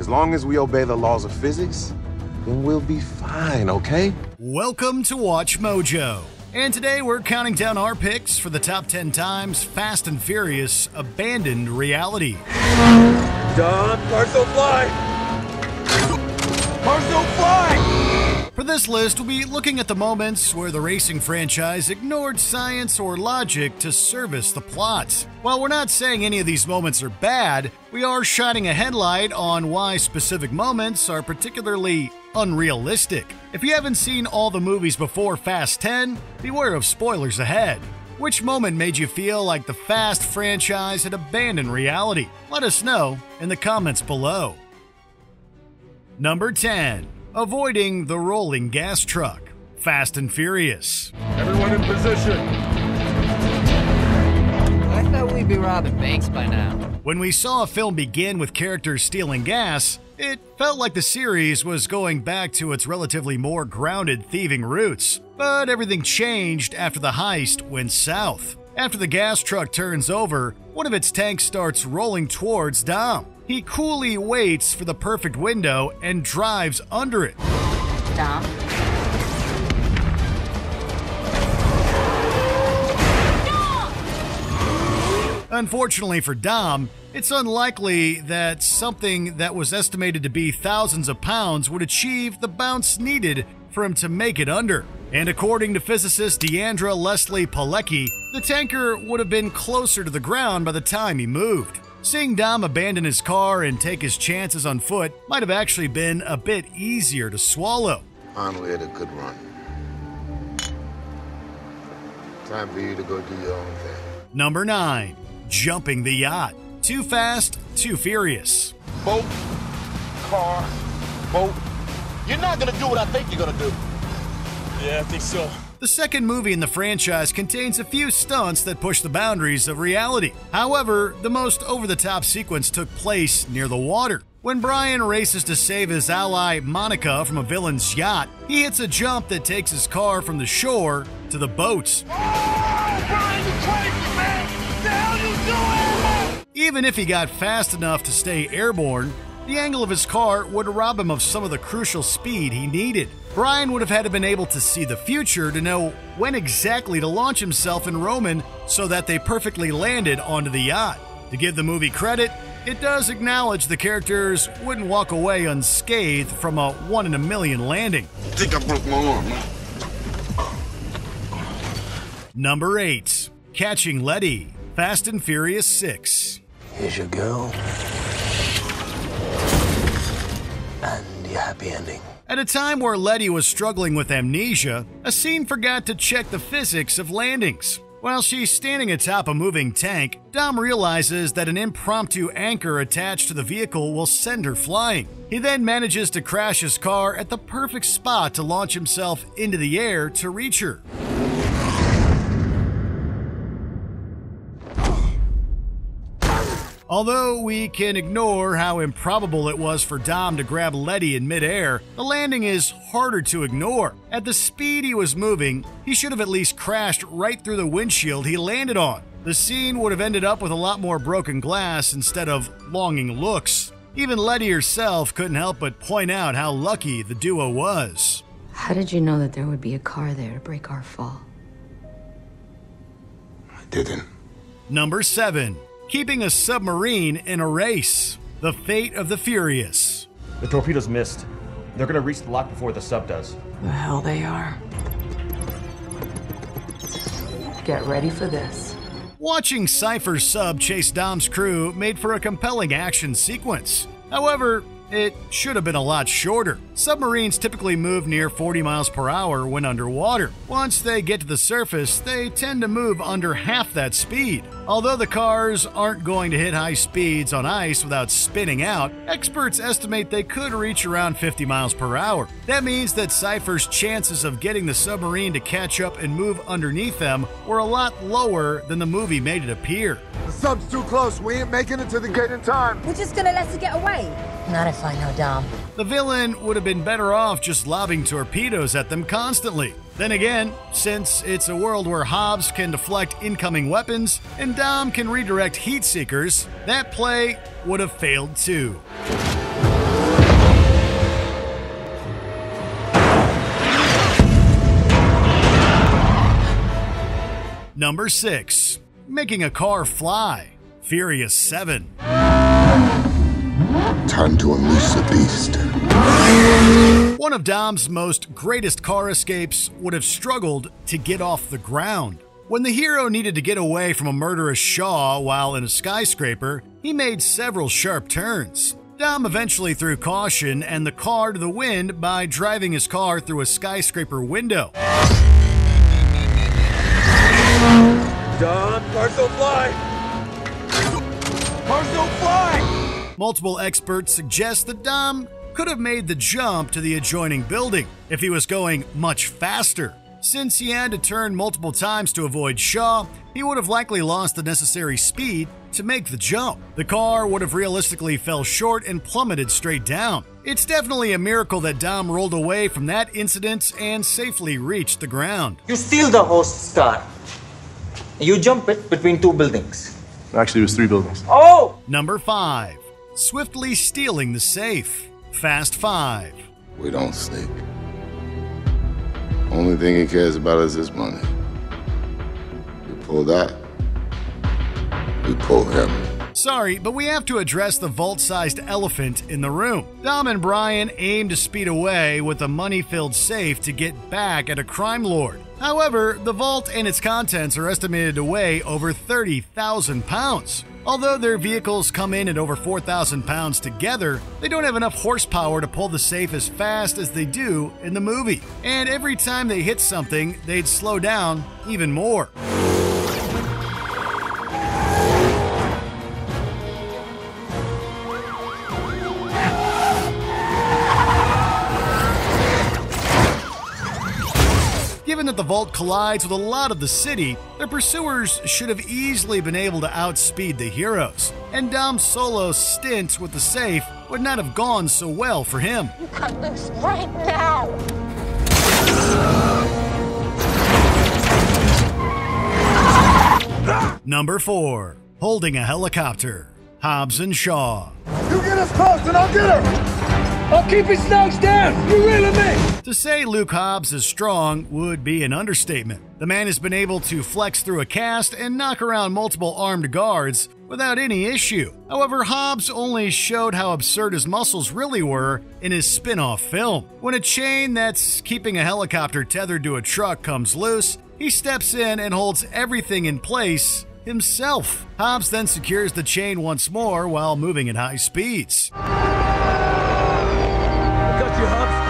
As long as we obey the laws of physics, then we'll be fine, okay? Welcome to Watch Mojo. And today we're counting down our picks for the top 10 times Fast and Furious abandoned reality. Done. Cars don't fly! Cars don't fly! For this list, we'll be looking at the moments where the racing franchise ignored science or logic to service the plot. While we're not saying any of these moments are bad, we are shining a headlight on why specific moments are particularly unrealistic. If you haven't seen all the movies before Fast 10, beware of spoilers ahead. Which moment made you feel like the Fast franchise had abandoned reality? Let us know in the comments below. Number 10. Avoiding the rolling gas truck. Fast and Furious. Everyone in position. I thought we'd be robbing banks by now. When we saw a film begin with characters stealing gas, it felt like the series was going back to its relatively more grounded thieving roots. But everything changed after the heist went south. After the gas truck turns over, one of its tanks starts rolling towards Dom. He coolly waits for the perfect window and drives under it. Dom? Unfortunately for Dom, it's unlikely that something that was estimated to be thousands of pounds would achieve the bounce needed for him to make it under. And according to physicist Deandra Leslie Pilecki, the tanker would have been closer to the ground by the time he moved. Seeing Dom abandon his car and take his chances on foot might have actually been a bit easier to swallow. Finally had a good run. Time for you to go do your own thing. Number 9. Jumping the yacht. Too Fast, Too Furious. Boat, car, boat. You're not gonna do what I think you're gonna do. Yeah, I think so. The second movie in the franchise contains a few stunts that push the boundaries of reality. However, the most over-the-top sequence took place near the water. When Brian races to save his ally Monica from a villain's yacht, he hits a jump that takes his car from the shore to the boats. Oh, Brian, you crazy, man! What the hell you doing? Even if he got fast enough to stay airborne, the angle of his car would rob him of some of the crucial speed he needed. Brian would have had to been able to see the future to know when exactly to launch himself and Roman so that they perfectly landed onto the yacht. To give the movie credit, it does acknowledge the characters wouldn't walk away unscathed from a 1 in a million landing. I think I broke my arm, man. Number 8. Catching Letty. Fast and Furious 6. Here's your girl. And your happy ending. At a time where Letty was struggling with amnesia, a scene forgot to check the physics of landings. While she's standing atop a moving tank, Dom realizes that an impromptu anchor attached to the vehicle will send her flying. He then manages to crash his car at the perfect spot to launch himself into the air to reach her. Although we can ignore how improbable it was for Dom to grab Letty in midair, the landing is harder to ignore. At the speed he was moving, he should have at least crashed right through the windshield he landed on. The scene would have ended up with a lot more broken glass instead of longing looks. Even Letty herself couldn't help but point out how lucky the duo was. How did you know that there would be a car there to break our fall? I didn't. Number 7. Keeping a submarine in a race. The Fate of the Furious. The torpedoes missed. They're gonna reach the lock before the sub does. The hell they are. Get ready for this. Watching Cypher's sub chase Dom's crew made for a compelling action sequence. However, it should have been a lot shorter. Submarines typically move near 40 miles per hour when underwater. Once they get to the surface, they tend to move under half that speed. Although the cars aren't going to hit high speeds on ice without spinning out, experts estimate they could reach around 50 miles per hour. That means that Cypher's chances of getting the submarine to catch up and move underneath them were a lot lower than the movie made it appear. The sub's too close. We ain't making it to the gate in time. We're just gonna let her get away. Not if I know Dom. The villain would have been better off just lobbing torpedoes at them constantly. Then again, since it's a world where Hobbs can deflect incoming weapons and Dom can redirect heat seekers, that play would have failed too. Number 6. Making a car fly. Furious 7. Time to unleash the beast. One of Dom's most greatest car escapes would have struggled to get off the ground. When the hero needed to get away from a murderous Shaw while in a skyscraper, he made several sharp turns. Dom eventually threw caution and the car to the wind by driving his car through a skyscraper window. Dom, cars don't fly! Cars don't fly! Multiple experts suggest that Dom could have made the jump to the adjoining building if he was going much faster. Since he had to turn multiple times to avoid Shaw, he would have likely lost the necessary speed to make the jump. The car would have realistically fell short and plummeted straight down. It's definitely a miracle that Dom rolled away from that incident and safely reached the ground. You steal the host's car. You jump it between 2 buildings. Actually, it was 3 buildings. Oh! Number 5. Swiftly stealing the safe. Fast 5. We don't sneak. Only thing he cares about is his money. You pull that, we pull him. Sorry, but we have to address the vault-sized elephant in the room. Dom and Brian aim to speed away with a money-filled safe to get back at a crime lord. However, the vault and its contents are estimated to weigh over 30,000 pounds. Although their vehicles come in at over 4,000 pounds together, they don't have enough horsepower to pull the safe as fast as they do in the movie. And every time they hit something, they'd slow down even more. Given that the vault collides with a lot of the city, their pursuers should have easily been able to outspeed the heroes, and Dom's solo stint with the safe would not have gone so well for him. You cut this right now! Number 4. Holding a helicopter. Hobbs and Shaw. You get us close and I'll get her! I'll keep his nose down! You reeling me? To say Luke Hobbs is strong would be an understatement. The man has been able to flex through a cast and knock around multiple armed guards without any issue. However, Hobbs only showed how absurd his muscles really were in his spin-off film. When a chain that's keeping a helicopter tethered to a truck comes loose, he steps in and holds everything in place himself. Hobbs then secures the chain once more while moving at high speeds. Got you, Hobbs.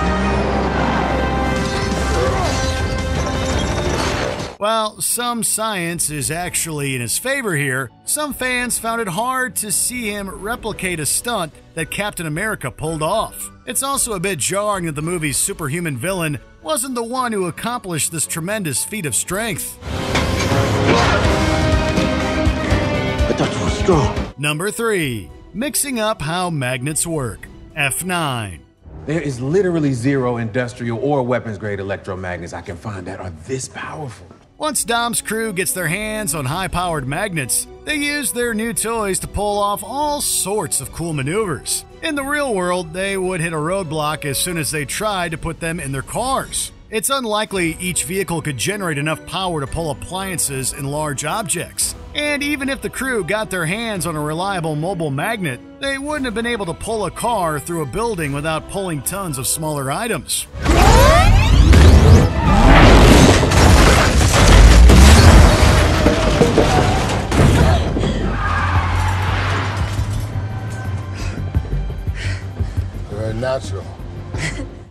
While some science is actually in his favor here, some fans found it hard to see him replicate a stunt that Captain America pulled off. It's also a bit jarring that the movie's superhuman villain wasn't the one who accomplished this tremendous feat of strength. I thought you were strong. Number 3. Mixing up how magnets work. F9. There is literally zero industrial or weapons-grade electromagnets I can find that are this powerful. Once Dom's crew gets their hands on high-powered magnets, they use their new toys to pull off all sorts of cool maneuvers. In the real world, they would hit a roadblock as soon as they tried to put them in their cars. It's unlikely each vehicle could generate enough power to pull appliances and large objects. And even if the crew got their hands on a reliable mobile magnet, they wouldn't have been able to pull a car through a building without pulling tons of smaller items. Very natural.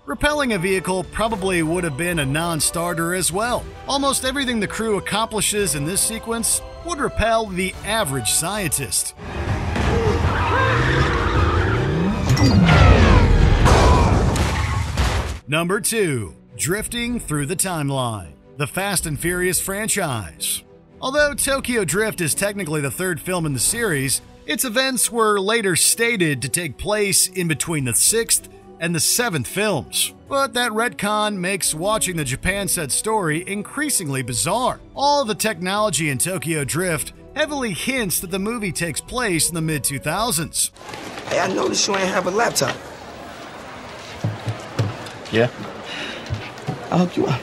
Repelling a vehicle probably would have been a non-starter as well. Almost everything the crew accomplishes in this sequence would repel the average scientist. Number 2. Drifting through the timeline. The Fast and Furious franchise. Although Tokyo Drift is technically the 3rd film in the series, its events were later stated to take place in between the 6th and the 7th films. But that retcon makes watching the Japan set story increasingly bizarre. All the technology in Tokyo Drift heavily hints that the movie takes place in the mid-2000s. Hey, I noticed you ain't have a laptop. Yeah? I'll hook you up.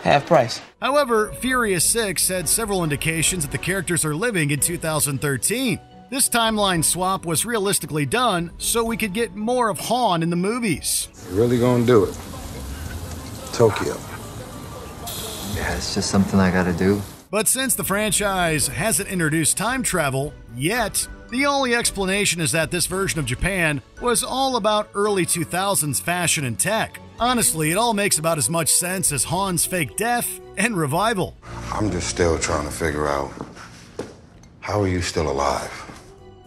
Half price. However, Furious 6 had several indications that the characters are living in 2013. This timeline swap was realistically done so we could get more of Han in the movies. You really gonna do it? Tokyo. Yeah, it's just something I gotta do. But since the franchise hasn't introduced time travel yet, the only explanation is that this version of Japan was all about early 2000s fashion and tech. Honestly, it all makes about as much sense as Han's fake death and revival. I'm just still trying to figure out, how are you still alive?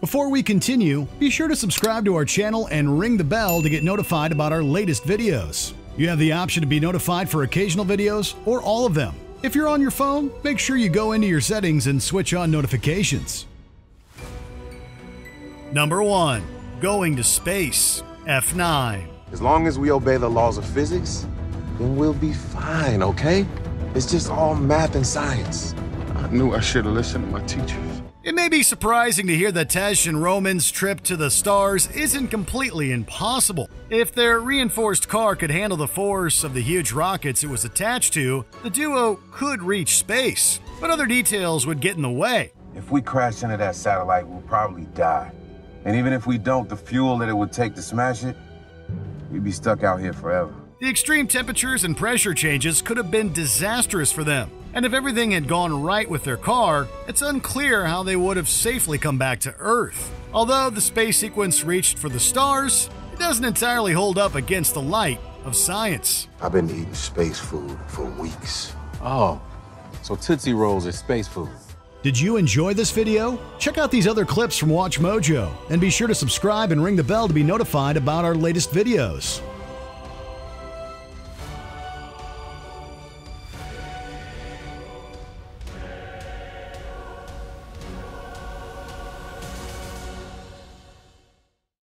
Before we continue, be sure to subscribe to our channel and ring the bell to get notified about our latest videos. You have the option to be notified for occasional videos or all of them. If you're on your phone, make sure you go into your settings and switch on notifications. Number 1. Going to space. F9. As long as we obey the laws of physics, then we'll be fine, okay? It's just all math and science. I knew I should have listened to my teachers. It may be surprising to hear that Tesh and Roman's trip to the stars isn't completely impossible. If their reinforced car could handle the force of the huge rockets it was attached to, the duo could reach space, but other details would get in the way. If we crash into that satellite, we'll probably die. And even if we don't, the fuel that it would take to smash it, we'd be stuck out here forever. The extreme temperatures and pressure changes could have been disastrous for them. And if everything had gone right with their car, it's unclear how they would have safely come back to Earth. Although the space sequence reached for the stars, it doesn't entirely hold up against the light of science. I've been eating space food for weeks. Oh, so Tootsie Rolls is space food. Did you enjoy this video? Check out these other clips from WatchMojo, and be sure to subscribe and ring the bell to be notified about our latest videos.